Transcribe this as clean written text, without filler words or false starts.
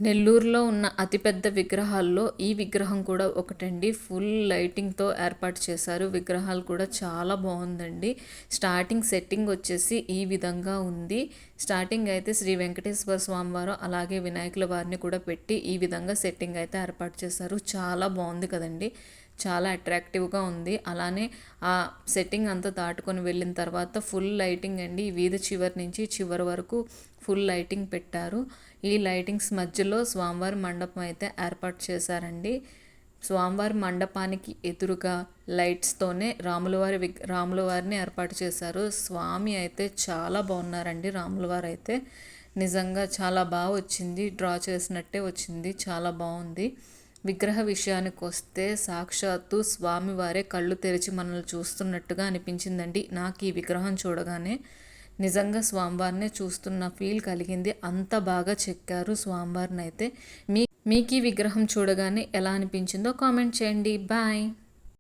నెల్లూరులో ఉన్న అతిపెద్ద విగ్రహాల్లో ఈ విగ్రహం కూడా ఒకటండి. ఫుల్ లైటింగ్తో ఏర్పాటు చేశారు. విగ్రహాలు కూడా చాలా బాగుందండి. స్టార్టింగ్ సెట్టింగ్ వచ్చేసి ఈ విధంగా ఉంది. స్టార్టింగ్ అయితే శ్రీ వెంకటేశ్వర స్వామి వారు అలాగే వినాయకుల వారిని కూడా పెట్టి ఈ విధంగా సెట్టింగ్ అయితే ఏర్పాటు చేశారు. చాలా బాగుంది కదండి. చాలా అట్రాక్టివ్గా ఉంది. అలానే ఆ సెట్టింగ్ అంతా దాటుకొని వెళ్ళిన తర్వాత ఫుల్ లైటింగ్ అండి. ఈ వీధి చివరి నుంచి చివరి వరకు ఫుల్ లైటింగ్ పెట్టారు. ఈ లైటింగ్స్ మధ్యలో స్వామివారి మండపం అయితే ఏర్పాటు చేశారండి. స్వామివారి మండపానికి ఎదురుగా లైట్స్తోనే రాముల వారిని ఏర్పాటు చేశారు. స్వామి అయితే చాలా బాగున్నారండి. రాములవారు అయితే నిజంగా చాలా బాగా వచ్చింది. డ్రా చేసినట్టే వచ్చింది. చాలా బాగుంది. విగ్రహ విషయానికి వస్తే సాక్షాత్తు స్వామివారే కళ్ళు తెరిచి మనల్ని చూస్తున్నట్టుగా అనిపించిందండి. నాకు ఈ విగ్రహం చూడగానే నిజంగా స్వామివారినే చూస్తున్న ఫీల్ కలిగింది. అంత బాగా చెక్కారు స్వామివారిని అయితే. మీకు ఈ విగ్రహం చూడగానే ఎలా అనిపించిందో కామెంట్ చేయండి. బాయ్.